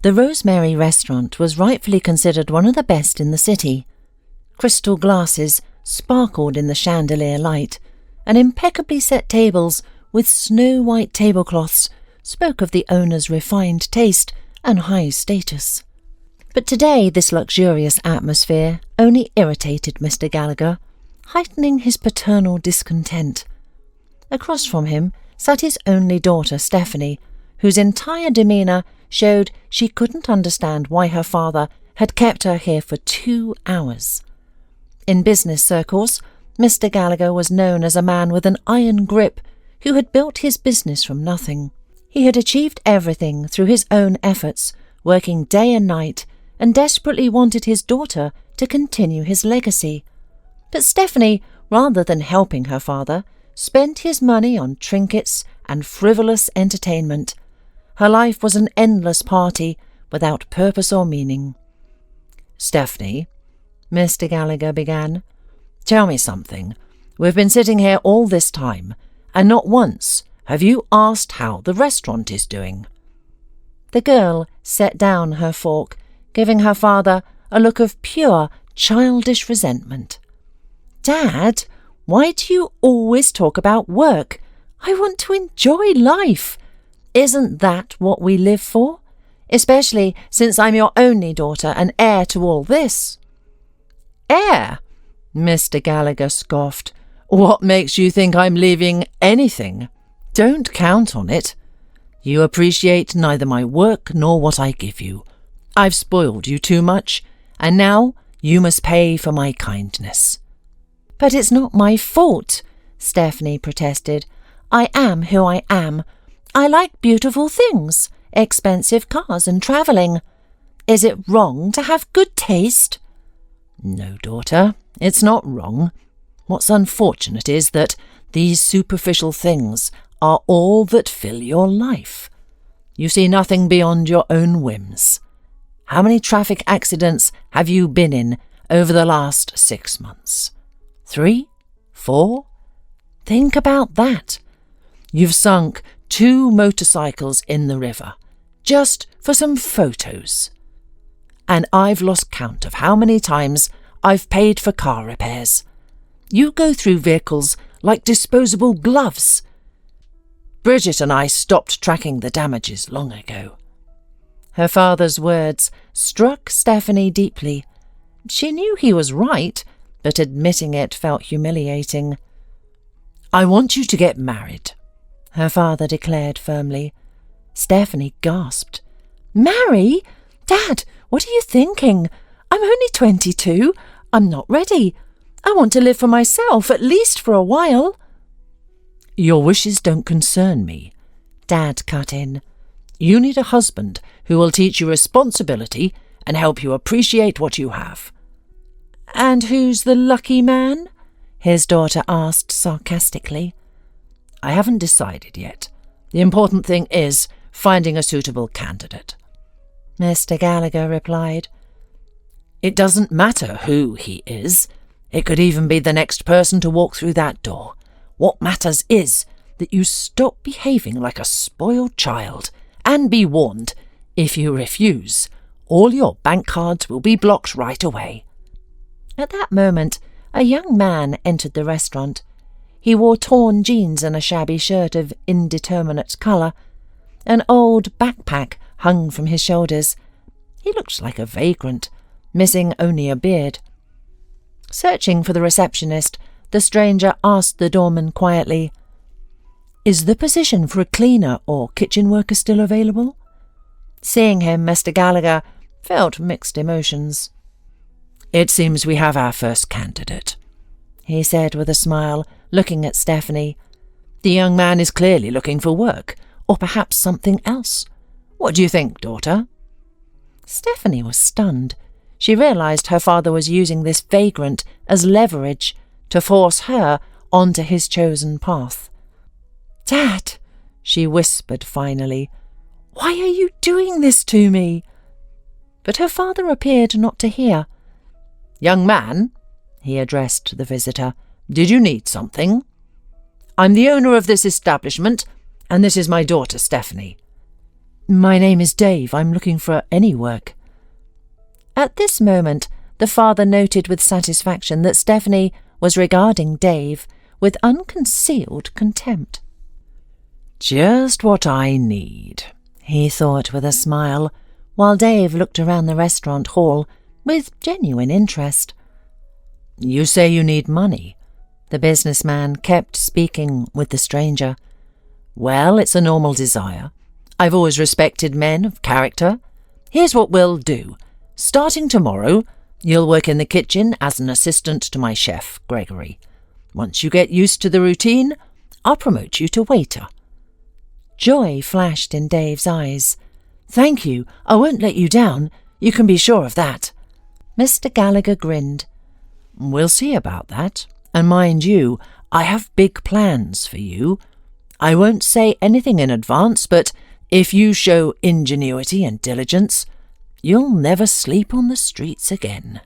The Rosemary restaurant was rightfully considered one of the best in the city. Crystal glasses sparkled in the chandelier light, and impeccably set tables with snow-white tablecloths spoke of the owner's refined taste and high status. But today this luxurious atmosphere only irritated Mr. Gallagher, heightening his paternal discontent. Across from him sat his only daughter, Stephanie, whose entire demeanour showed she couldn't understand why her father had kept her here for 2 hours. In business circles, Mr. Gallagher was known as a man with an iron grip who had built his business from nothing. He had achieved everything through his own efforts, working day and night, and desperately wanted his daughter to continue his legacy. But Stephanie, rather than helping her father, spent his money on trinkets and frivolous entertainment. Her life was an endless party without purpose or meaning. "Stephanie," Mr. Gallagher began, "tell me something. We've been sitting here all this time, and not once have you asked how the restaurant is doing." The girl set down her fork, giving her father a look of pure, childish resentment. "Dad, why do you always talk about work? I want to enjoy life. Isn't that what we live for? Especially since I'm your only daughter and heir to all this." "Heir?" Mr. Gallagher scoffed. "What makes you think I'm leaving anything? Don't count on it. You appreciate neither my work nor what I give you. I've spoiled you too much, and now you must pay for my kindness." "But it's not my fault," Stephanie protested. "I am who I am. I like beautiful things, expensive cars and travelling. Is it wrong to have good taste?" "No, daughter, it's not wrong. What's unfortunate is that these superficial things are all that fill your life. You see nothing beyond your own whims. How many traffic accidents have you been in over the last 6 months? 3? 4? Think about that. You've sunk 2 motorcycles in the river, just for some photos. And I've lost count of how many times I've paid for car repairs. You go through vehicles like disposable gloves. Bridget and I stopped tracking the damages long ago." Her father's words struck Stephanie deeply. She knew he was right, but admitting it felt humiliating. "I want you to get married," her father declared firmly. Stephanie gasped. "Marry? Dad, what are you thinking? I'm only 22. I'm not ready. I want to live for myself, at least for a while." "Your wishes don't concern me," Dad cut in. "You need a husband who will teach you responsibility and help you appreciate what you have." "And who's the lucky man?" his daughter asked sarcastically. "I haven't decided yet. The important thing is finding a suitable candidate," Mr. Gallagher replied. "It doesn't matter who he is. It could even be the next person to walk through that door. What matters is that you stop behaving like a spoiled child, and be warned, if you refuse, all your bank cards will be blocked right away." At that moment, a young man entered the restaurant. He wore torn jeans and a shabby shirt of indeterminate colour. An old backpack hung from his shoulders. He looked like a vagrant, missing only a beard. Searching for the receptionist, the stranger asked the doorman quietly, "Is the position for a cleaner or kitchen worker still available?" Seeing him, Mr. Gallagher felt mixed emotions. "It seems we have our first candidate," he said with a smile, looking at Stephanie. "The young man is clearly looking for work, or perhaps something else. What do you think, daughter?" Stephanie was stunned. She realised her father was using this vagrant as leverage to force her onto his chosen path. "Dad," she whispered finally, "why are you doing this to me?" But her father appeared not to hear. "Young man," he addressed the visitor, "did you need something? I'm the owner of this establishment, and this is my daughter, Stephanie." My name is Dave. I'm looking for any work. At this moment, the father noted with satisfaction that Stephanie was regarding Dave with unconcealed contempt. Just what I need, he thought with a smile, while Dave looked around the restaurant hall with genuine interest. You say you need money? The businessman kept speaking with the stranger. Well, it's a normal desire. I've always respected men of character. Here's what we'll do. Starting tomorrow, you'll work in the kitchen as an assistant to my chef, Gregory. Once you get used to the routine, I'll promote you to waiter. Joy flashed in Dave's eyes. Thank you. I won't let you down. You can be sure of that. Mr. Gallagher grinned. We'll see about that. And mind you, I have big plans for you. I won't say anything in advance, but if you show ingenuity and diligence, you'll never sleep on the streets again.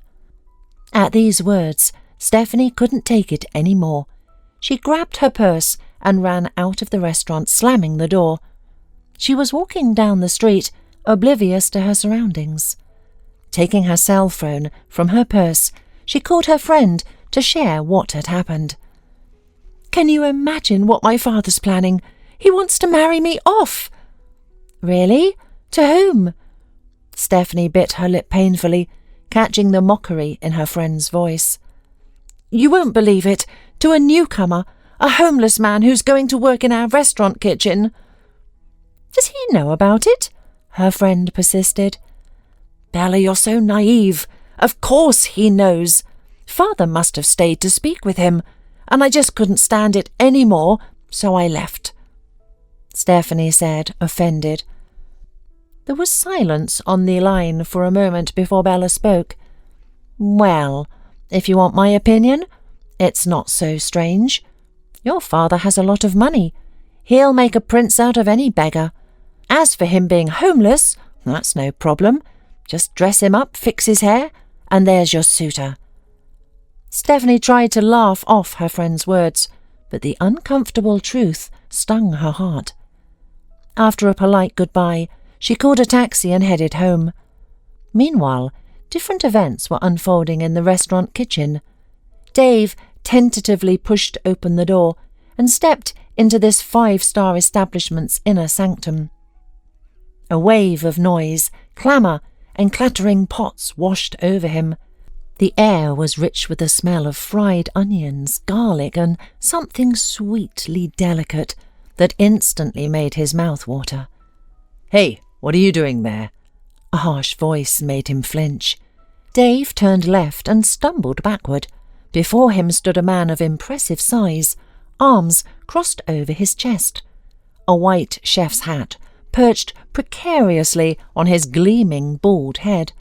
At these words, Stephanie couldn't take it any more. She grabbed her purse and ran out of the restaurant, slamming the door. She was walking down the street, oblivious to her surroundings. Taking her cell phone from her purse, she called her friend to share what had happened. Can you imagine what my father's planning? He wants to marry me off. Really? To whom? Stephanie bit her lip painfully, catching the mockery in her friend's voice. You won't believe it. To a newcomer, a homeless man who's going to work in our restaurant kitchen. Does he know about it? Her friend persisted. Bella, you're so naive. Of course he knows. Father must have stayed to speak with him, and I just couldn't stand it any more, so I left. Stephanie said, offended. There was silence on the line for a moment before Bella spoke. Well, if you want my opinion, it's not so strange. Your father has a lot of money. He'll make a prince out of any beggar. As for him being homeless, that's no problem. Just dress him up, fix his hair, and there's your suitor. Stephanie tried to laugh off her friend's words, but the uncomfortable truth stung her heart. After a polite goodbye, she called a taxi and headed home. Meanwhile, different events were unfolding in the restaurant kitchen. Dave tentatively pushed open the door and stepped into this five-star establishment's inner sanctum. A wave of noise, clamour, and clattering pots washed over him. The air was rich with the smell of fried onions, garlic, and something sweetly delicate that instantly made his mouth water. Hey, what are you doing there? A harsh voice made him flinch. Dave turned left and stumbled backward. Before him stood a man of impressive size, arms crossed over his chest. A white chef's hat perched precariously on his gleaming bald head.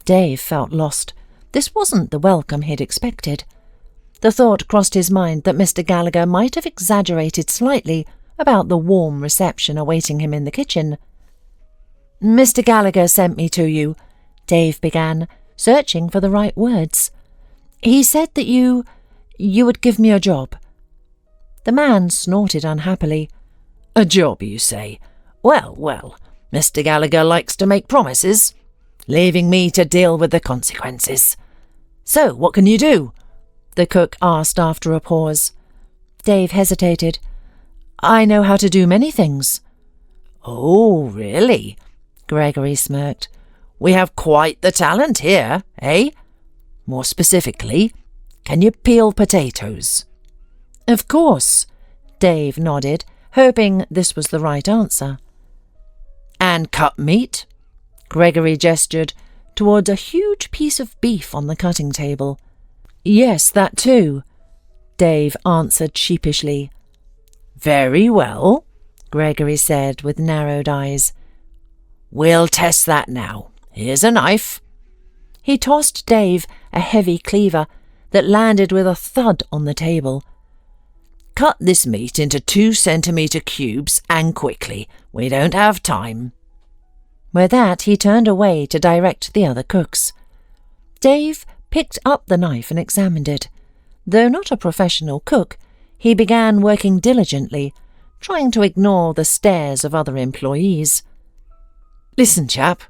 Dave felt lost. This wasn't the welcome he'd expected. The thought crossed his mind that Mr. Gallagher might have exaggerated slightly about the warm reception awaiting him in the kitchen. Mr. Gallagher sent me to you, Dave began, searching for the right words. He said that you would give me a job. The man snorted unhappily. A job, you say? Well, well, Mr. Gallagher likes to make promises, leaving me to deal with the consequences. So, what can you do? The cook asked after a pause. Dave hesitated. I know how to do many things. Oh, really? Gregory smirked. We have quite the talent here, eh? More specifically, can you peel potatoes? Of course, Dave nodded, hoping this was the right answer. And cut meat? Gregory gestured towards a huge piece of beef on the cutting table. Yes, that too, Dave answered sheepishly. Very well, Gregory said with narrowed eyes. We'll test that now. Here's a knife. He tossed Dave a heavy cleaver that landed with a thud on the table. Cut this meat into 2-centimetre cubes and quickly. We don't have time. With that, he turned away to direct the other cooks. Dave picked up the knife and examined it. Though not a professional cook, he began working diligently, trying to ignore the stares of other employees. Listen, chap,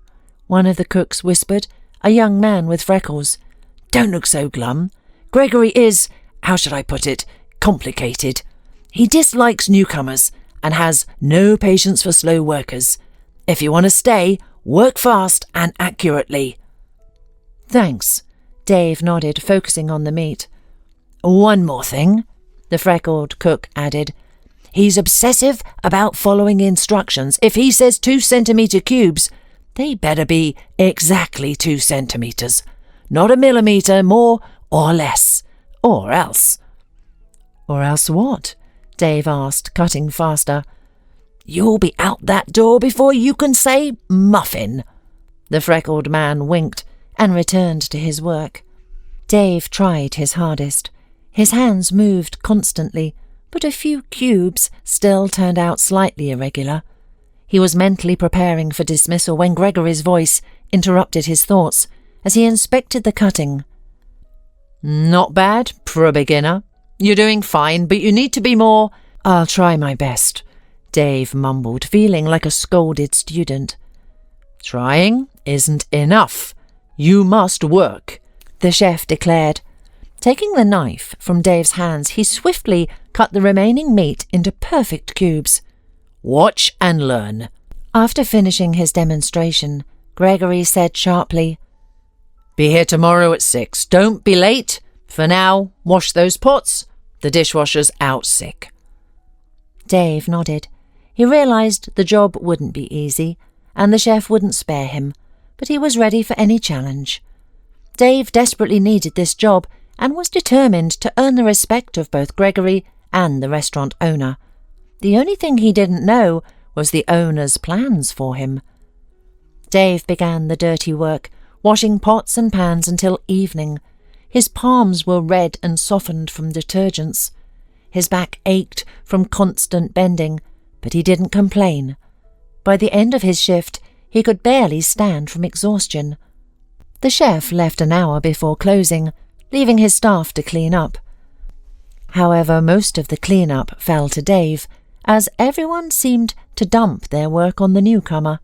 one of the cooks whispered, a young man with freckles. Don't look so glum. Gregory is, how should I put it, complicated. He dislikes newcomers and has no patience for slow workers. If you want to stay, work fast and accurately. Thanks, Dave nodded, focusing on the meat. One more thing, the freckled cook added. He's obsessive about following instructions. If he says 2-centimetre cubes, they better be exactly 2 centimetres, not a millimetre more or less, or else. Or else what? Dave asked, cutting faster. You'll be out that door before you can say muffin. The freckled man winked and returned to his work. Dave tried his hardest. His hands moved constantly, but a few cubes still turned out slightly irregular. He was mentally preparing for dismissal when Gregory's voice interrupted his thoughts as he inspected the cutting. Not bad for a beginner. You're doing fine, but you need to be more— I'll try my best, Dave mumbled, feeling like a scolded student. Trying isn't enough. You must work, the chef declared. Taking the knife from Dave's hands, he swiftly cut the remaining meat into perfect cubes. Watch and learn. After finishing his demonstration, Gregory said sharply, Be here tomorrow at 6. Don't be late. For now, wash those pots. The dishwasher's out sick. Dave nodded. He realised the job wouldn't be easy, and the chef wouldn't spare him, but he was ready for any challenge. Dave desperately needed this job and was determined to earn the respect of both Gregory and the restaurant owner. The only thing he didn't know was the owner's plans for him. Dave began the dirty work, washing pots and pans until evening. His palms were red and softened from detergents. His back ached from constant bending, but he didn't complain. By the end of his shift, he could barely stand from exhaustion. The chef left an hour before closing, leaving his staff to clean up. However, most of the clean-up fell to Dave, as everyone seemed to dump their work on the newcomer.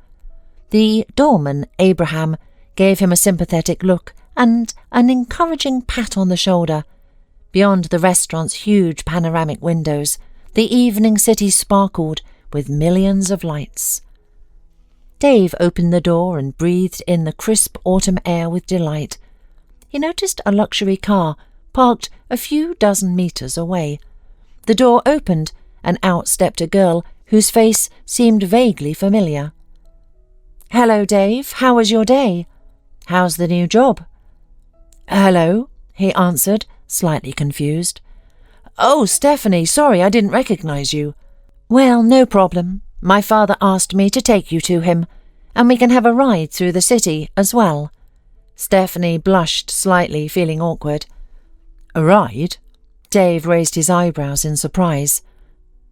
The doorman, Abraham, gave him a sympathetic look and an encouraging pat on the shoulder. Beyond the restaurant's huge panoramic windows, the evening city sparkled with millions of lights. Dave opened the door and breathed in the crisp autumn air with delight. He noticed a luxury car parked a few dozen metres away. The door opened, and out stepped a girl whose face seemed vaguely familiar. "Hello, Dave. How was your day? How's the new job?" "Hello," he answered, slightly confused. "Oh, Stephanie, sorry I didn't recognise you." "Well, no problem. My father asked me to take you to him, and we can have a ride through the city as well." Stephanie blushed slightly, feeling awkward. "A ride?" Dave raised his eyebrows in surprise.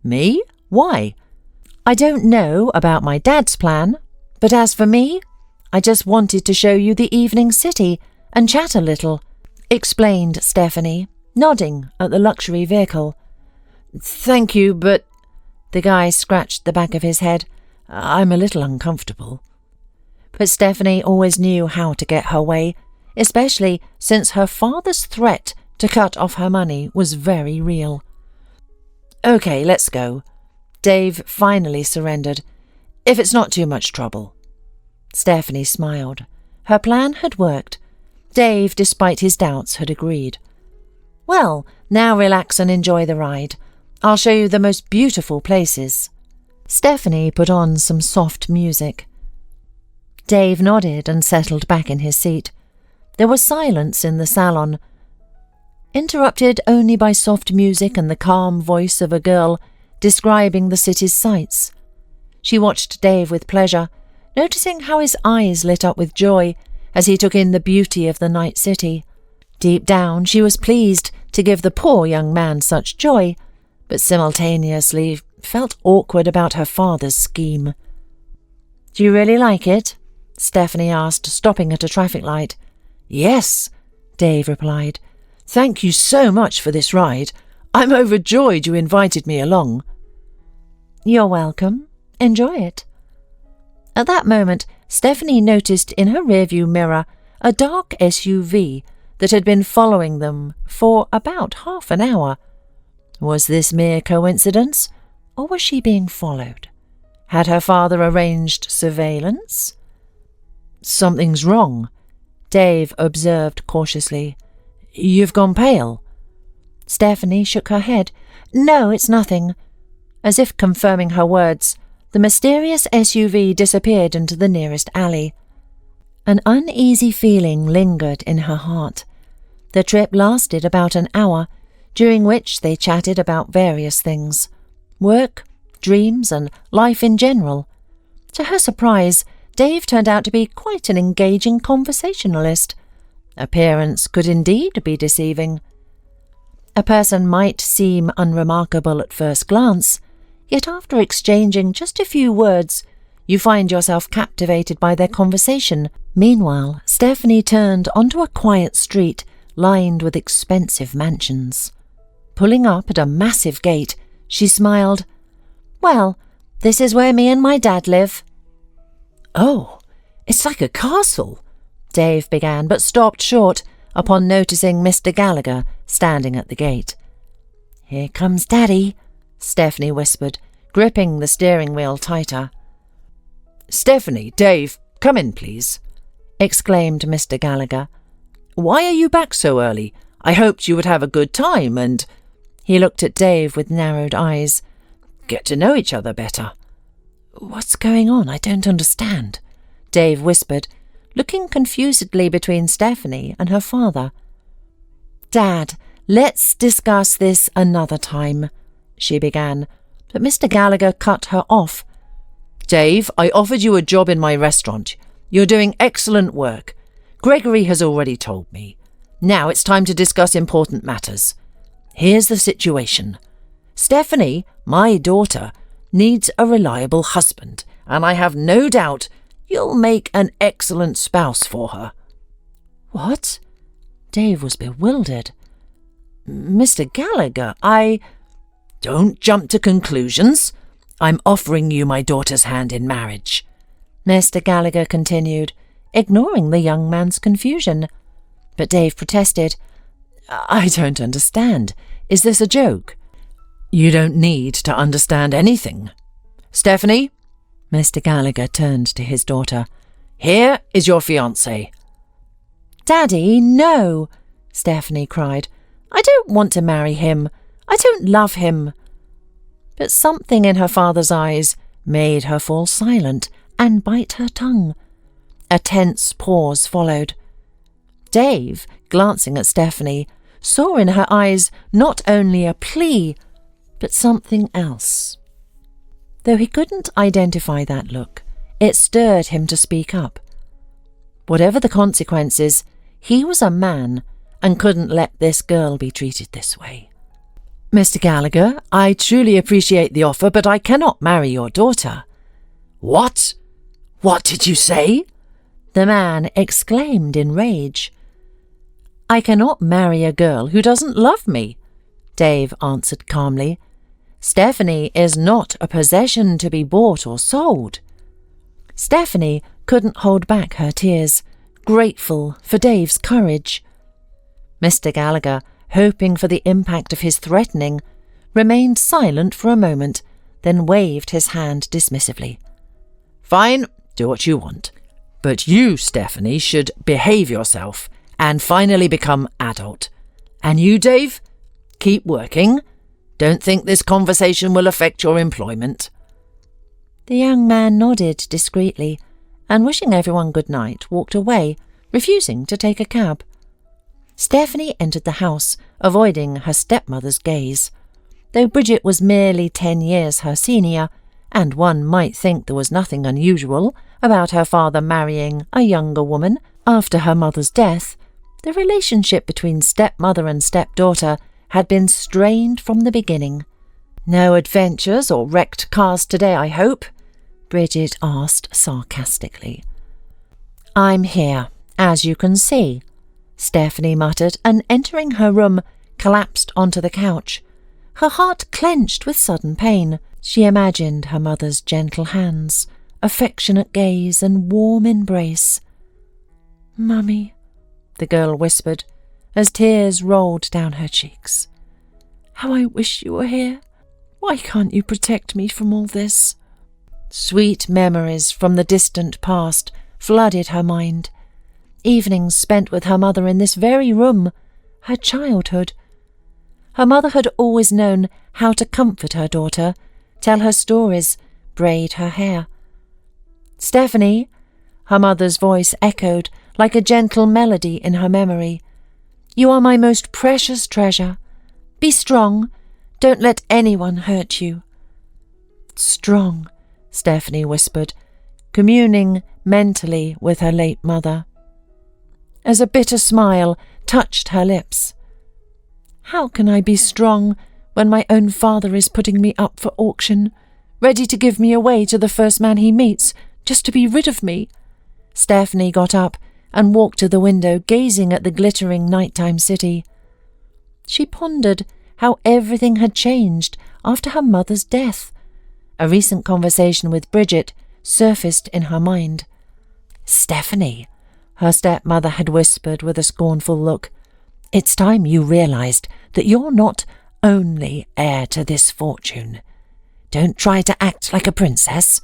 "Me? Why?" "I don't know about my dad's plan, but as for me, I just wanted to show you the evening city and chat a little," explained Stephanie, nodding at the luxury vehicle. "Thank you, but—" The guy scratched the back of his head. "I'm a little uncomfortable." But Stephanie always knew how to get her way, especially since her father's threat to cut off her money was very real. "Okay, let's go." Dave finally surrendered. "If it's not too much trouble." Stephanie smiled. Her plan had worked. Dave, despite his doubts, had agreed. "Well, now relax and enjoy the ride. I'll show you the most beautiful places." Stephanie put on some soft music. Dave nodded and settled back in his seat. There was silence in the salon, interrupted only by soft music and the calm voice of a girl describing the city's sights. She watched Dave with pleasure, noticing how his eyes lit up with joy as he took in the beauty of the night city. Deep down, she was pleased to give the poor young man such joy, but simultaneously felt awkward about her father's scheme. "Do you really like it?" Stephanie asked, stopping at a traffic light. "Yes," Dave replied. "Thank you so much for this ride. I'm overjoyed you invited me along." "You're welcome. Enjoy it." At that moment, Stephanie noticed in her rearview mirror a dark SUV that had been following them for about half an hour. Was this mere coincidence, or was she being followed? Had her father arranged surveillance? "Something's wrong," Dave observed cautiously. "You've gone pale." Stephanie shook her head. "No, it's nothing." As if confirming her words, the mysterious SUV disappeared into the nearest alley. An uneasy feeling lingered in her heart. The trip lasted about an hour, during which they chatted about various things: work, dreams, and life in general. To her surprise, Dave turned out to be quite an engaging conversationalist. Appearance could indeed be deceiving. A person might seem unremarkable at first glance, yet after exchanging just a few words, you find yourself captivated by their conversation. Meanwhile, Stephanie turned onto a quiet street lined with expensive mansions. Pulling up at a massive gate, she smiled. "Well, this is where me and my dad live." "Oh, it's like a castle," Dave began, but stopped short upon noticing Mr. Gallagher standing at the gate. "Here comes Daddy," Stephanie whispered, gripping the steering wheel tighter. "Stephanie, Dave, come in, please," exclaimed Mr. Gallagher. "Why are you back so early? I hoped you would have a good time and—" He looked at Dave with narrowed eyes. "Get to know each other better." "What's going on? I don't understand," Dave whispered, looking confusedly between Stephanie and her father. "Dad, let's discuss this another time," she began, but Mr. Gallagher cut her off. "Dave, I offered you a job in my restaurant. You're doing excellent work. Gregory has already told me. Now it's time to discuss important matters. Here's the situation. Stephanie, my daughter, needs a reliable husband, and I have no doubt you'll make an excellent spouse for her." "What?" Dave was bewildered. "Mr. Gallagher, Don't jump to conclusions. I'm offering you my daughter's hand in marriage," Mr. Gallagher continued, ignoring the young man's confusion. But Dave protested. "I don't understand. Is this a joke?" "You don't need to understand anything. Stephanie," Mr. Gallagher turned to his daughter, "here is your fiancé." "Daddy, no!" Stephanie cried. "I don't want to marry him. I don't love him." But something in her father's eyes made her fall silent and bite her tongue. A tense pause followed. Dave, glancing at Stephanie, saw in her eyes not only a plea, but something else. Though he couldn't identify that look, it stirred him to speak up. Whatever the consequences, he was a man and couldn't let this girl be treated this way. "Mr. Gallagher, I truly appreciate the offer, but I cannot marry your daughter." "What? What did you say?" the man exclaimed in rage. "I cannot marry a girl who doesn't love me," Dave answered calmly. "Stephanie is not a possession to be bought or sold." Stephanie couldn't hold back her tears, grateful for Dave's courage. Mr. Gallagher, hoping for the impact of his threatening, remained silent for a moment, then waved his hand dismissively. "Fine, do what you want. But you, Stephanie, should behave yourself and finally become adult. And you, Dave, keep working. Don't think this conversation will affect your employment." The young man nodded discreetly and, wishing everyone good night, walked away, refusing to take a cab. Stephanie entered the house, avoiding her stepmother's gaze. Though Bridget was merely 10 years her senior, and one might think there was nothing unusual about her father marrying a younger woman after her mother's death, the relationship between stepmother and stepdaughter had been strained from the beginning. "No adventures or wrecked cars today, I hope?" Bridget asked sarcastically. "I'm here, as you can see," Stephanie muttered, and entering her room, collapsed onto the couch. Her heart clenched with sudden pain. She imagined her mother's gentle hands, affectionate gaze and warm embrace. "Mummy," the girl whispered, as tears rolled down her cheeks. "How I wish you were here. Why can't you protect me from all this?" Sweet memories from the distant past flooded her mind. Evenings spent with her mother in this very room, her childhood. Her mother had always known how to comfort her daughter, tell her stories, braid her hair. "Stephanie," her mother's voice echoed like a gentle melody in her memory. "You are my most precious treasure. Be strong. Don't let anyone hurt you." "Strong," Stephanie whispered, communing mentally with her late mother. As a bitter smile touched her lips. "How can I be strong when my own father is putting me up for auction, ready to give me away to the first man he meets, just to be rid of me?" Stephanie got up and walked to the window, gazing at the glittering nighttime city. She pondered how everything had changed after her mother's death. A recent conversation with Bridget surfaced in her mind. "Stephanie," her stepmother had whispered with a scornful look, "it's time you realized that you're not only heir to this fortune. Don't try to act like a princess.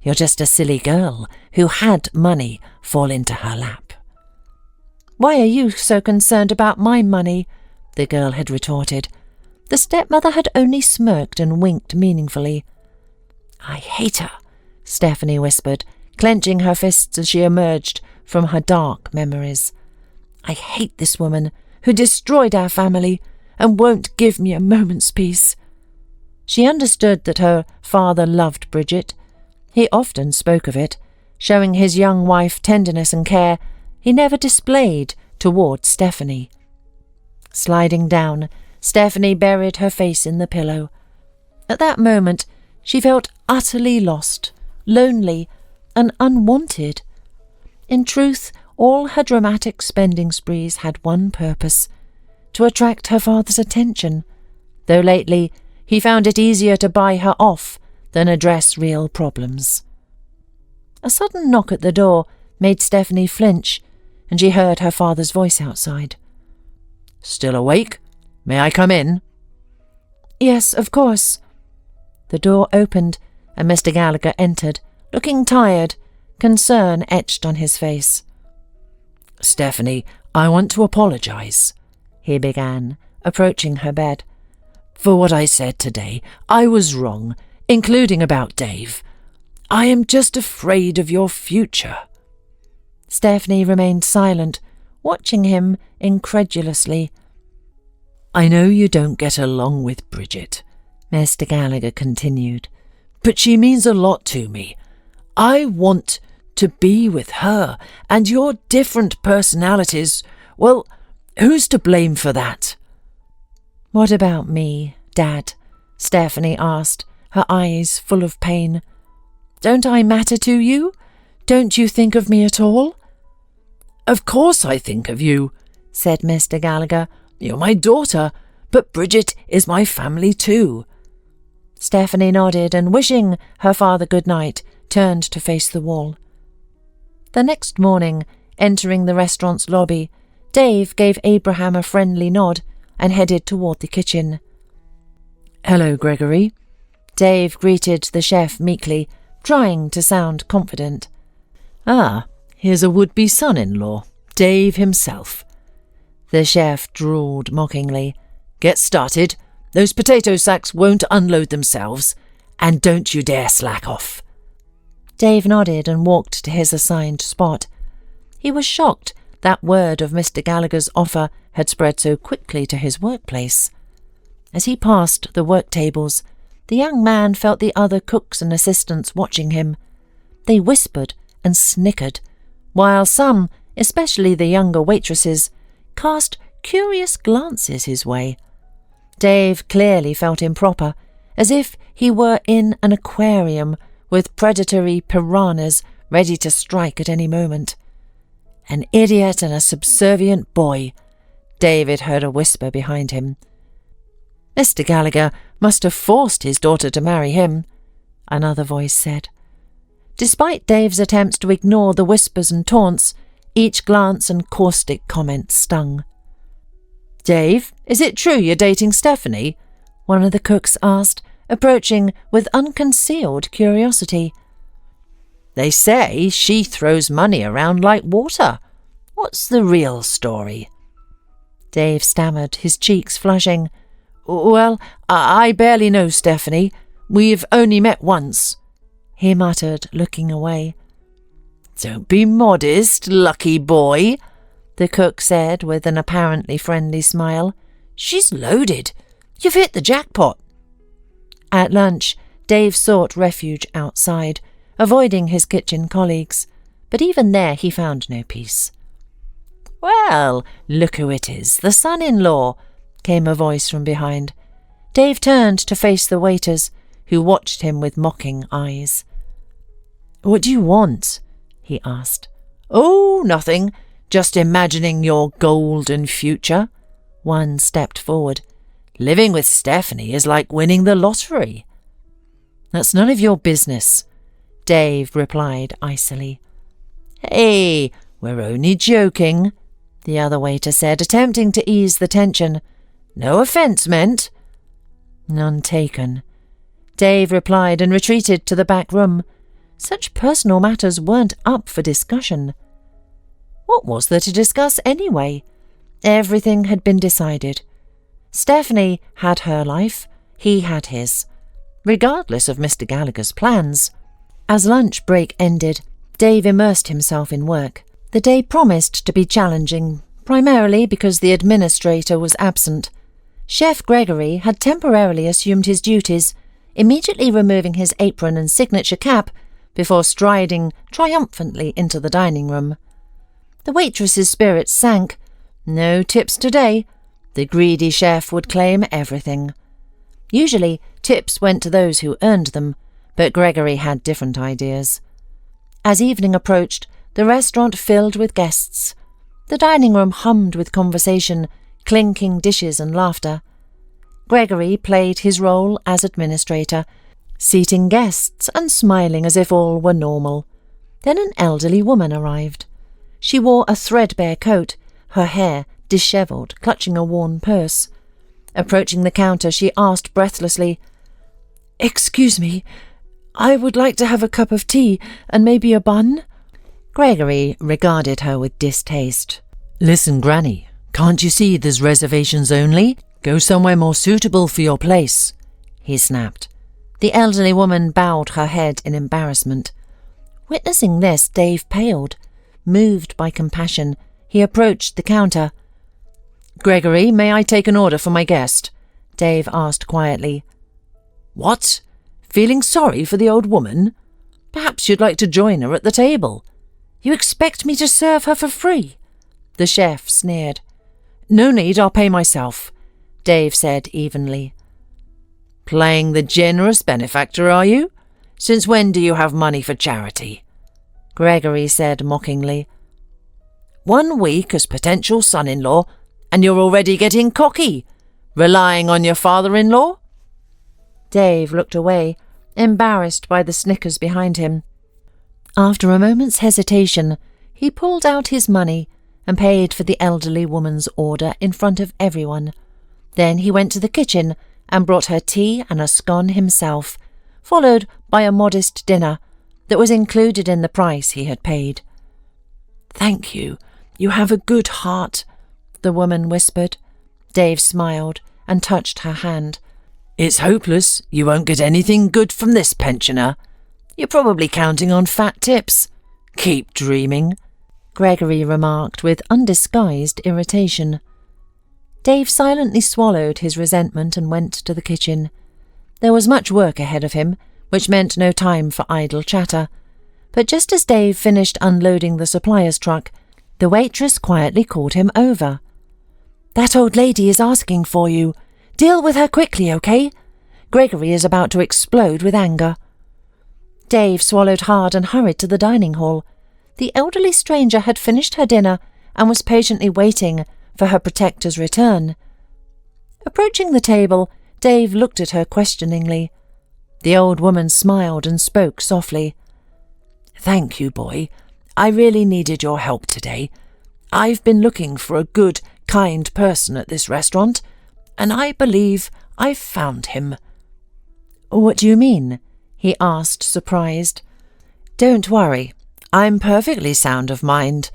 You're just a silly girl who had money fall into her lap." "Why are you so concerned about my money?" the girl had retorted. The stepmother had only smirked and winked meaningfully. "I hate her," Stephanie whispered, clenching her fists as she emerged from her dark memories. "I hate this woman who destroyed our family and won't give me a moment's peace." She understood that her father loved Bridget. He often spoke of it, showing his young wife tenderness and care he never displayed toward Stephanie. Sliding down, Stephanie buried her face in the pillow. At that moment, she felt utterly lost, lonely, and unwanted. In truth, all her dramatic spending sprees had one purpose: to attract her father's attention, though lately he found it easier to buy her off than address real problems. A sudden knock at the door made Stephanie flinch, and she heard her father's voice outside. "Still awake? May I come in?" "Yes, of course." The door opened, and Mr. Gallagher entered, looking tired, concern etched on his face. "Stephanie, I want to apologize," he began, approaching her bed. "For what I said today. I was wrong, including about Dave. I am just afraid of your future." Stephanie remained silent, watching him incredulously. "I know you don't get along with Bridget," Mr. Gallagher continued, "but she means a lot to me. I want to be with her, and your different personalities, well, who's to blame for that?" "What about me, Dad?" Stephanie asked, her eyes full of pain. "Don't I matter to you? Don't you think of me at all?" "Of course I think of you," said Mr. Gallagher. "You're my daughter, but Bridget is my family too." Stephanie nodded and, wishing her father good night, turned to face the wall. The next morning, entering the restaurant's lobby, Dave gave Abraham a friendly nod and headed toward the kitchen. "Hello, Gregory." Dave greeted the chef meekly, trying to sound confident. "Ah, here's a would-be son-in-law, Dave himself." The chef drawled mockingly. "Get started. Those potato sacks won't unload themselves, and don't you dare slack off." Dave nodded and walked to his assigned spot. He was shocked that word of Mr. Gallagher's offer had spread so quickly to his workplace. As he passed the work tables, the young man felt the other cooks and assistants watching him. They whispered and snickered, while some, especially the younger waitresses, cast curious glances his way. Dave clearly felt improper, as if he were in an aquarium with predatory piranhas ready to strike at any moment. "An idiot and a subservient boy," David heard a whisper behind him. "Mr. Gallagher must have forced his daughter to marry him," another voice said. Despite Dave's attempts to ignore the whispers and taunts, each glance and caustic comment stung. "Dave, is it true you're dating Stephanie?" one of the cooks asked, approaching with unconcealed curiosity. "They say she throws money around like water. What's the real story?" Dave stammered, his cheeks flushing. "Well, I barely know Stephanie. We've only met once," he muttered, looking away. "Don't be modest, lucky boy," the cook said with an apparently friendly smile. "She's loaded. You've hit the jackpot." At lunch, Dave sought refuge outside, avoiding his kitchen colleagues, but even there he found no peace. "Well, look who it is, the son-in-law," came a voice from behind. Dave turned to face the waiters, who watched him with mocking eyes. "What do you want?" he asked. "Oh, nothing. Just imagining your golden future." One stepped forward. "Living with Stephanie is like winning the lottery." "That's none of your business," Dave replied icily. "Hey, we're only joking," the other waiter said, attempting to ease the tension. "No offence meant." "None taken," Dave replied and retreated to the back room. Such personal matters weren't up for discussion. What was there to discuss anyway? Everything had been decided. Stephanie had her life, he had his, regardless of Mr. Gallagher's plans. As lunch break ended, Dave immersed himself in work. The day promised to be challenging, primarily because the administrator was absent. Chef Gregory had temporarily assumed his duties, immediately removing his apron and signature cap before striding triumphantly into the dining room. The waitress's spirits sank. No tips today. The greedy chef would claim everything. Usually, tips went to those who earned them, but Gregory had different ideas. As evening approached, the restaurant filled with guests. The dining room hummed with conversation, clinking dishes and laughter. Gregory played his role as administrator, seating guests and smiling as if all were normal. Then an elderly woman arrived. She wore a threadbare coat, her hair dishevelled, clutching a worn purse. Approaching the counter, she asked breathlessly, "Excuse me, I would like to have a cup of tea and maybe a bun." Gregory regarded her with distaste. "Listen, Granny, can't you see there's reservations only? Go somewhere more suitable for your place," he snapped. The elderly woman bowed her head in embarrassment. Witnessing this, Dave paled. Moved by compassion, he approached the counter. "Gregory, may I take an order for my guest?" Dave asked quietly. "What? Feeling sorry for the old woman? Perhaps you'd like to join her at the table. You expect me to serve her for free?" The chef sneered. "No need, I'll pay myself," Dave said evenly. "Playing the generous benefactor, are you? Since when do you have money for charity?" Gregory said mockingly. 1 week as potential son-in-law, and you're already getting cocky, relying on your father-in-law?" Dave looked away, embarrassed by the snickers behind him. After a moment's hesitation, he pulled out his money and paid for the elderly woman's order in front of everyone. Then he went to the kitchen and brought her tea and a scone himself, followed by a modest dinner that was included in the price he had paid. "Thank you. You have a good heart," the woman whispered. Dave smiled and touched her hand. "It's hopeless. You won't get anything good from this pensioner. You're probably counting on fat tips. Keep dreaming," Gregory remarked with undisguised irritation. Dave silently swallowed his resentment and went to the kitchen. There was much work ahead of him, which meant no time for idle chatter. But just as Dave finished unloading the supplier's truck, the waitress quietly called him over. "That old lady is asking for you. Deal with her quickly, okay? Gregory is about to explode with anger." Dave swallowed hard and hurried to the dining hall. The elderly stranger had finished her dinner and was patiently waiting for her protector's return. Approaching the table, Dave looked at her questioningly. The old woman smiled and spoke softly. Thank you, boy. I really needed your help today. I've been looking for a good, kind person at this restaurant, and I believe I've found him." "What do you mean?" he asked, surprised. "Don't worry. I'm perfectly sound of mind,"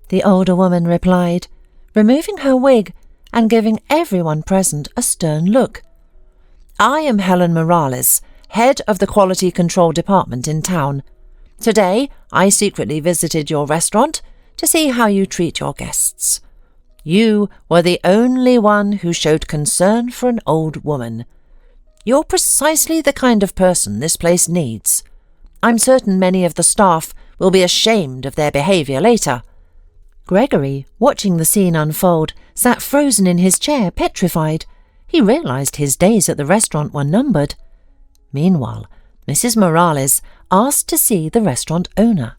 the older woman replied, removing her wig and giving everyone present a stern look. "I am Helen Morales, head of the Quality Control Department in town. Today, I secretly visited your restaurant to see how you treat your guests. You were the only one who showed concern for an old woman. You're precisely the kind of person this place needs. I'm certain many of the staff will be ashamed of their behaviour later." Gregory, watching the scene unfold, sat frozen in his chair, petrified. He realised his days at the restaurant were numbered. Meanwhile, Mrs. Morales asked to see the restaurant owner.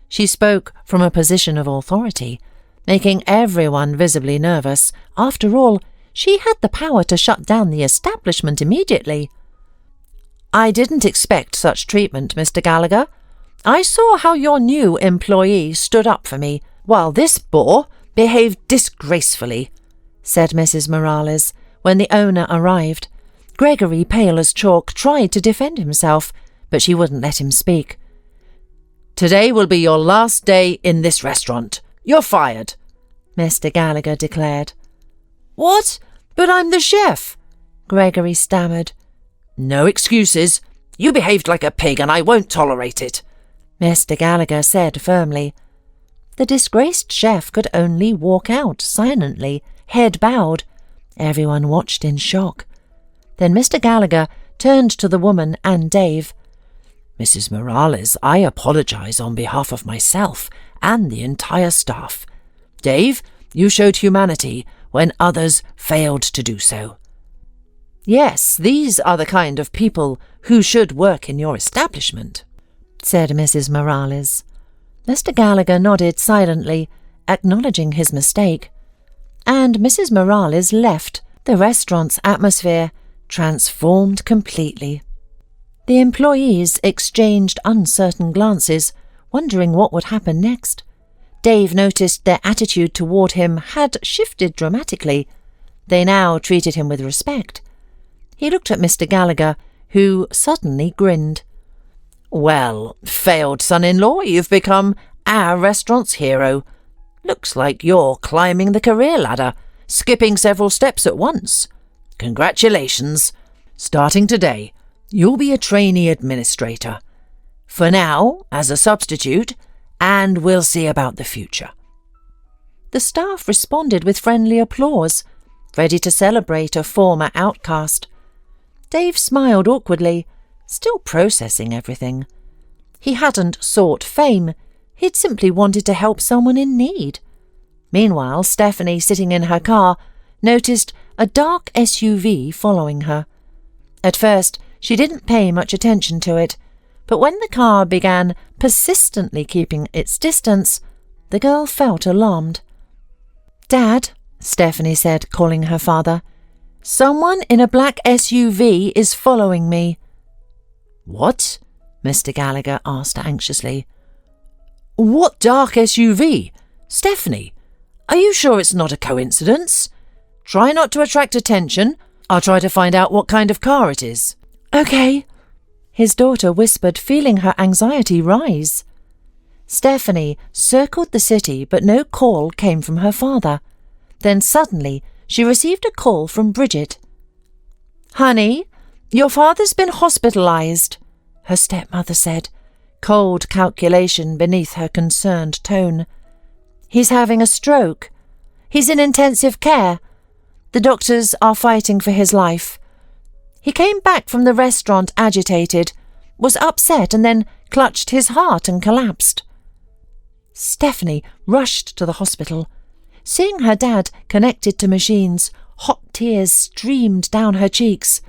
She spoke from a position of authority, making everyone visibly nervous. After all, she had the power to shut down the establishment immediately. "I didn't expect such treatment, Mr. Gallagher. I saw how your new employee stood up for me, while this bore behaved disgracefully," said Mrs. Morales when the owner arrived. Gregory, pale as chalk, tried to defend himself, but she wouldn't let him speak. "Today will be your last day in this restaurant. You're fired," Mr. Gallagher declared. "What? But I'm the chef," Gregory stammered. "No excuses. You behaved like a pig and I won't tolerate it," Mr. Gallagher said firmly. The disgraced chef could only walk out silently, head bowed. Everyone watched in shock. Then Mr. Gallagher turned to the woman and Dave. "Mrs. Morales, I apologise on behalf of myself and the entire staff. Dave, you showed humanity when others failed to do so. Yes, these are the kind of people who should work in your establishment," said Mrs. Morales. Mr. Gallagher nodded silently, acknowledging his mistake. And Mrs. Morales left, the restaurant's atmosphere transformed completely. The employees exchanged uncertain glances, wondering what would happen next. Dave noticed their attitude toward him had shifted dramatically. They now treated him with respect. He looked at Mr. Gallagher, who suddenly grinned. "Well, failed son-in-law, you've become our restaurant's hero. Looks like you're climbing the career ladder, skipping several steps at once. Congratulations. Starting today, you'll be a trainee administrator. For now, as a substitute, and we'll see about the future." The staff responded with friendly applause, ready to celebrate a former outcast. Dave smiled awkwardly, still processing everything. He hadn't sought fame, he'd simply wanted to help someone in need. Meanwhile, Stephanie, sitting in her car, noticed a dark SUV following her. At first, she didn't pay much attention to it, but when the car began persistently keeping its distance, the girl felt alarmed. "Dad," Stephanie said, calling her father, "someone in a black SUV is following me." "What?" Mr. Gallagher asked anxiously. "What dark SUV? Stephanie, are you sure it's not a coincidence? Try not to attract attention. I'll try to find out what kind of car it is." "Okay," his daughter whispered, feeling her anxiety rise. Stephanie circled the city, but no call came from her father. Then suddenly she received a call from Bridget. "Honey, your father's been hospitalized," her stepmother said, cold calculation beneath her concerned tone. "He's having a stroke. He's in intensive care. The doctors are fighting for his life. He came back from the restaurant agitated, was upset and then clutched his heart and collapsed." Stephanie rushed to the hospital. Seeing her dad connected to machines, hot tears streamed down her cheeks.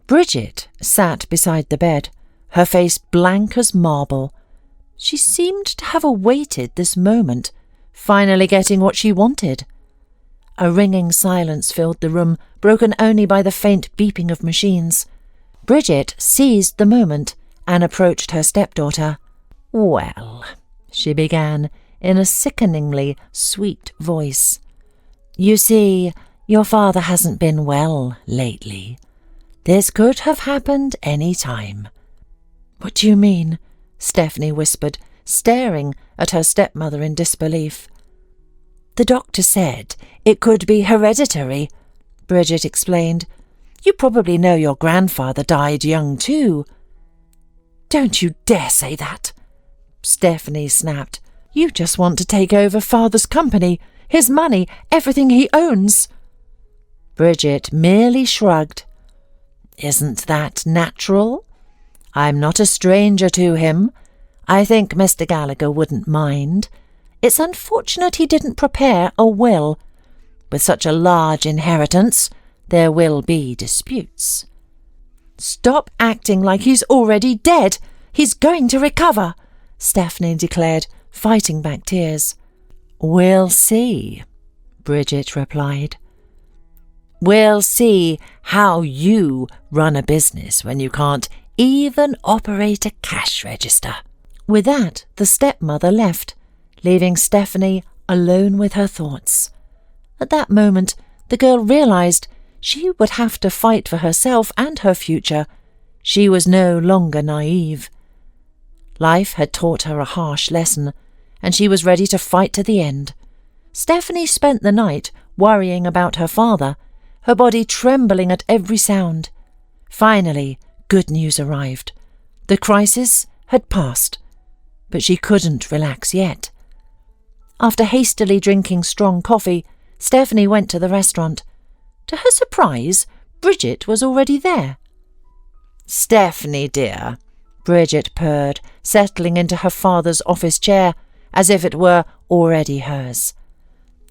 Bridget sat beside the bed, her face blank as marble. She seemed to have awaited this moment, finally getting what she wanted. A ringing silence filled the room, broken only by the faint beeping of machines. Bridget seized the moment and approached her stepdaughter. "Well," she began in a sickeningly sweet voice, "you see, your father hasn't been well lately. This could have happened any time." "What do you mean?" Stephanie whispered, staring at her stepmother in disbelief. "The doctor said it could be hereditary," Bridget explained. "You probably know your grandfather died young too." "Don't you dare say that," Stephanie snapped. "You just want to take over Father's company, his money, everything he owns." Bridget merely shrugged. "Isn't that natural? I'm not a stranger to him. I think Mr. Gallagher wouldn't mind. It's unfortunate he didn't prepare a will. With such a large inheritance, there will be disputes." "Stop acting like he's already dead. He's going to recover," Stephanie declared, fighting back tears. "We'll see," Bridget replied. "We'll see how you run a business when you can't even operate a cash register." With that, the stepmother left, leaving Stephanie alone with her thoughts. At that moment, the girl realized she would have to fight for herself and her future. She was no longer naive. Life had taught her a harsh lesson, and she was ready to fight to the end. Stephanie spent the night worrying about her father, her body trembling at every sound. Finally, good news arrived. The crisis had passed, but she couldn't relax yet. After hastily drinking strong coffee, Stephanie went to the restaurant. To her surprise, Bridget was already there. "Stephanie, dear," Bridget purred, settling into her father's office chair as if it were already hers.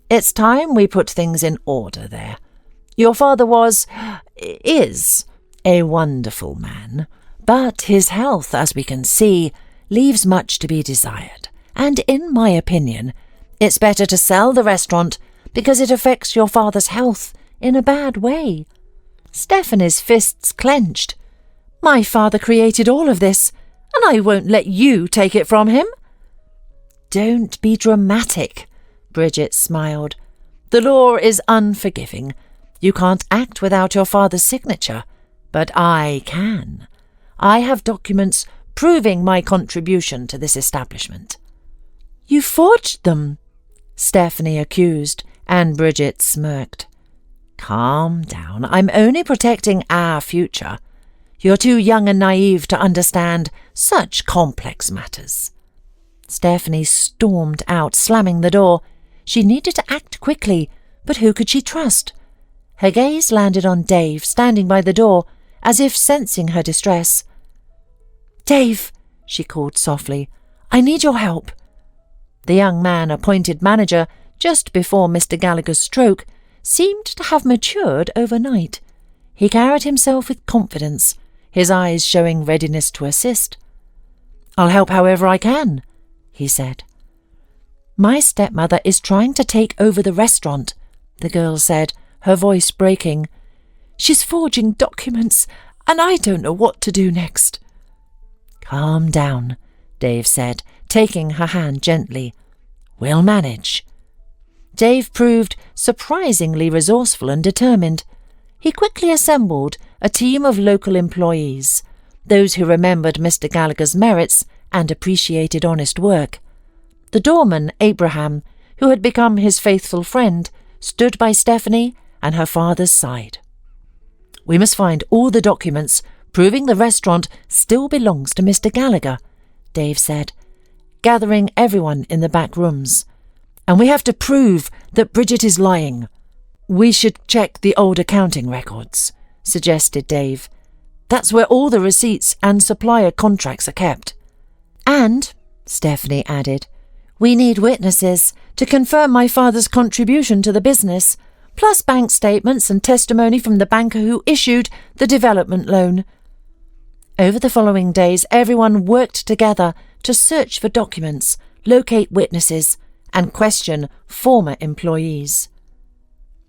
"It's time we put things in order there. Your father is a wonderful man, but his health, as we can see, leaves much to be desired, and in my opinion, it's better to sell the restaurant because it affects your father's health in a bad way." Stephanie's fists clenched. "My father created all of this, and I won't let you take it from him." "Don't be dramatic," Bridget smiled. "The law is unforgiving. You can't act without your father's signature, but I can. I have documents proving my contribution to this establishment." "You forged them," Stephanie accused, and Bridget smirked. "Calm down. I'm only protecting our future. You're too young and naive to understand such complex matters." Stephanie stormed out, slamming the door. She needed to act quickly, but who could she trust? Her gaze landed on Dave, standing by the door, as if sensing her distress. "Dave," she called softly, "I need your help." The young man, appointed manager just before Mr. Gallagher's stroke, seemed to have matured overnight. He carried himself with confidence, his eyes showing readiness to assist. "I'll help however I can," he said. "My stepmother is trying to take over the restaurant," the girl said, her voice breaking. "She's forging documents, and I don't know what to do next." "Calm down," Dave said, taking her hand gently. "We'll manage." Dave proved surprisingly resourceful and determined. He quickly assembled a team of local employees, those who remembered Mr. Gallagher's merits and appreciated honest work. The doorman, Abraham, who had become his faithful friend, stood by Stephanie and her father's side. "We must find all the documents proving the restaurant still belongs to Mr. Gallagher," Dave said, gathering everyone in the back rooms. "And we have to prove that Bridget is lying." "We should check the old accounting records," suggested Dave. "That's where all the receipts and supplier contracts are kept." "And," Stephanie added, "we need witnesses to confirm my father's contribution to the business, plus bank statements and testimony from the banker who issued the development loan." Over the following days, everyone worked together to search for documents, locate witnesses, and question former employees.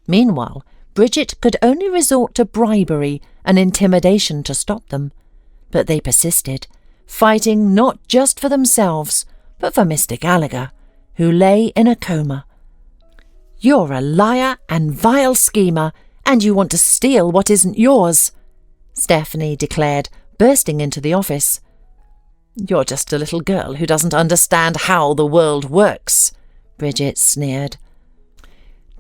Meanwhile, Bridget could only resort to bribery and intimidation to stop them. But they persisted, fighting not just for themselves, but for Mr. Gallagher, who lay in a coma. "You're a liar and vile schemer, and you want to steal what isn't yours," Stephanie declared, bursting into the office. "You're just a little girl who doesn't understand how the world works," Bridget sneered.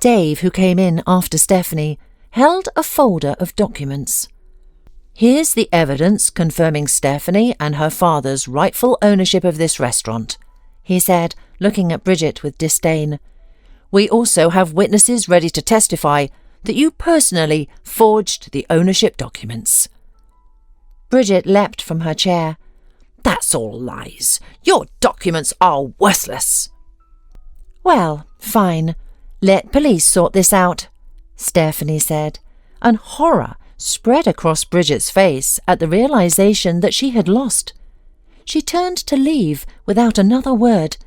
Dave, who came in after Stephanie, held a folder of documents. "Here's the evidence confirming Stephanie and her father's rightful ownership of this restaurant," he said, looking at Bridget with disdain. "We also have witnesses ready to testify that you personally forged the ownership documents." Bridget leapt from her chair. "That's all lies. Your documents are worthless." "Well, fine. Let police sort this out," Stephanie said, and horror spread across Bridget's face at the realization that she had lost. She turned to leave without another word,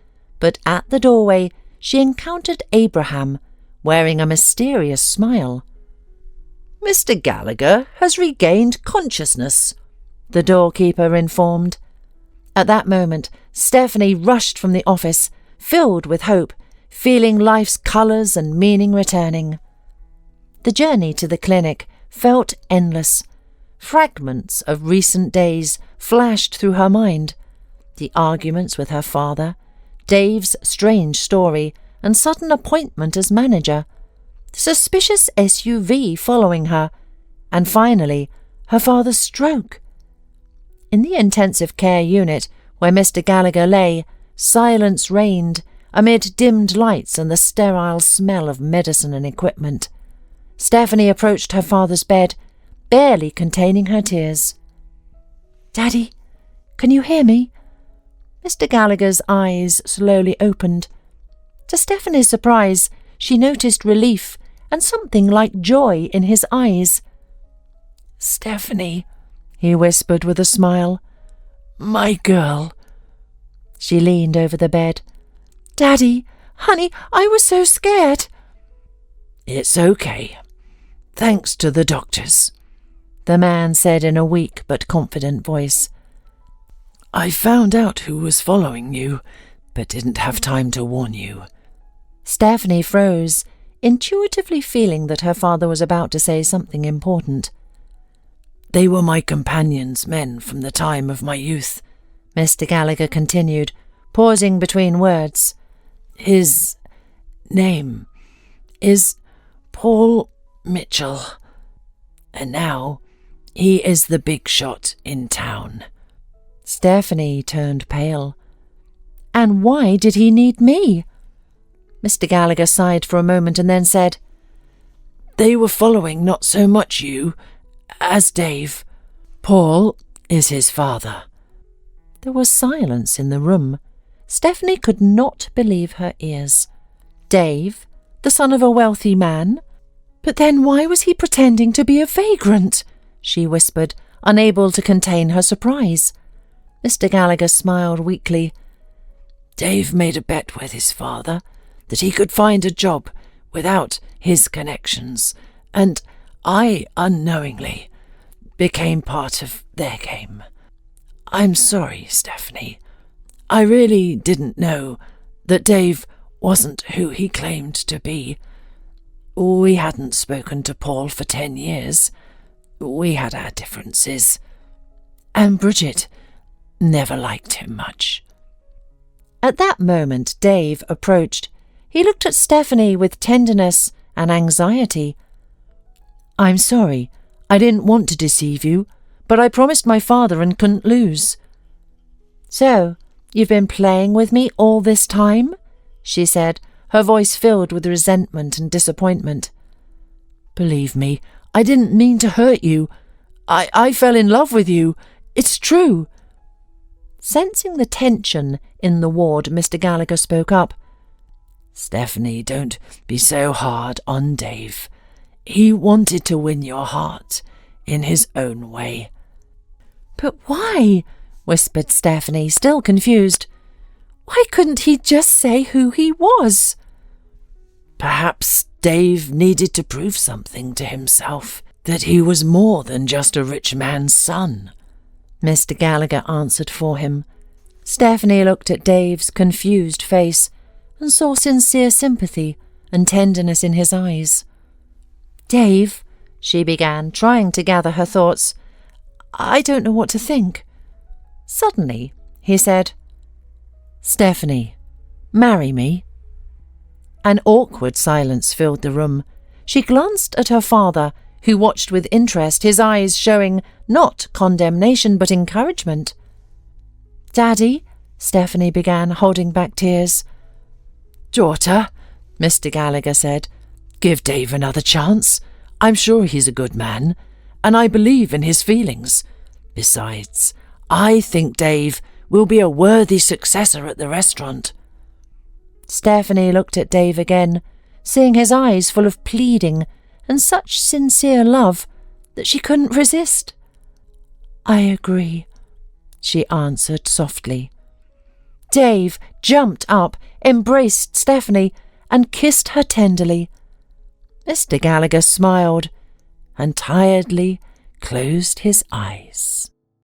but at the doorway she encountered Abraham, wearing a mysterious smile. "Mr. Gallagher has regained consciousness," the doorkeeper informed. At that moment, Stephanie rushed from the office, filled with hope, feeling life's colours and meaning returning. The journey to the clinic felt endless. Fragments of recent days flashed through her mind. The arguments with her father, Dave's strange story, and sudden appointment as manager, the suspicious SUV following her, and finally her father's stroke. In the intensive care unit where Mr. Gallagher lay, silence reigned amid dimmed lights and the sterile smell of medicine and equipment. Stephanie approached her father's bed, barely containing her tears. "Daddy, can you hear me?" Mr. Gallagher's eyes slowly opened. To Stephanie's surprise, she noticed relief and something like joy in his eyes. "Stephanie," he whispered with a smile. "My girl." She leaned over the bed. "Daddy, honey, I was so scared." "It's okay. Thanks to the doctors," the man said in a weak but confident voice. "I found out who was following you, but didn't have time to warn you." Stephanie froze, intuitively feeling that her father was about to say something important. "They were my companions' men from the time of my youth," Mr. Gallagher continued, pausing between words. "His name is Paul Mitchell, and now he is the big shot in town." Stephanie turned pale. "And why did he need me?" Mr. Gallagher sighed for a moment and then said, "They were following not so much you as Dave. Paul is his father." There was silence in the room. Stephanie could not believe her ears. Dave, the son of a wealthy man? But then why was he pretending to be a vagrant? She whispered, unable to contain her surprise. Mr. Gallagher smiled weakly. "Dave made a bet with his father that he could find a job without his connections, and I, unknowingly, became part of their game. I'm sorry, Stephanie. I really didn't know that Dave wasn't who he claimed to be. We hadn't spoken to Paul for 10 years. We had our differences. And Bridget never liked him much." At that moment, Dave approached. He looked at Stephanie with tenderness and anxiety. "I'm sorry. I didn't want to deceive you, but I promised my father and couldn't lose." "So, you've been playing with me all this time?" she said, her voice filled with resentment and disappointment. "Believe me, I didn't mean to hurt you. I fell in love with you. It's true." Sensing the tension in the ward, Mr. Gallagher spoke up. "Stephanie, don't be so hard on Dave. He wanted to win your heart in his own way." "But why?" whispered Stephanie, still confused. "Why couldn't he just say who he was?" "Perhaps Dave needed to prove something to himself, that he was more than just a rich man's son," Mr. Gallagher answered for him. Stephanie looked at Dave's confused face and saw sincere sympathy and tenderness in his eyes. "Dave," she began, trying to gather her thoughts, "I don't know what to think." Suddenly, he said, "Stephanie, marry me." An awkward silence filled the room. She glanced at her father, who watched with interest, his eyes showing not condemnation but encouragement. "Daddy," Stephanie began, holding back tears. "Daughter," Mr. Gallagher said, "give Dave another chance. I'm sure he's a good man, and I believe in his feelings. Besides, I think Dave will be a worthy successor at the restaurant." Stephanie looked at Dave again, seeing his eyes full of pleading and such sincere love that she couldn't resist. "I agree," she answered softly. Dave jumped up, embraced Stephanie, and kissed her tenderly. Mr. Gallagher smiled and tiredly closed his eyes.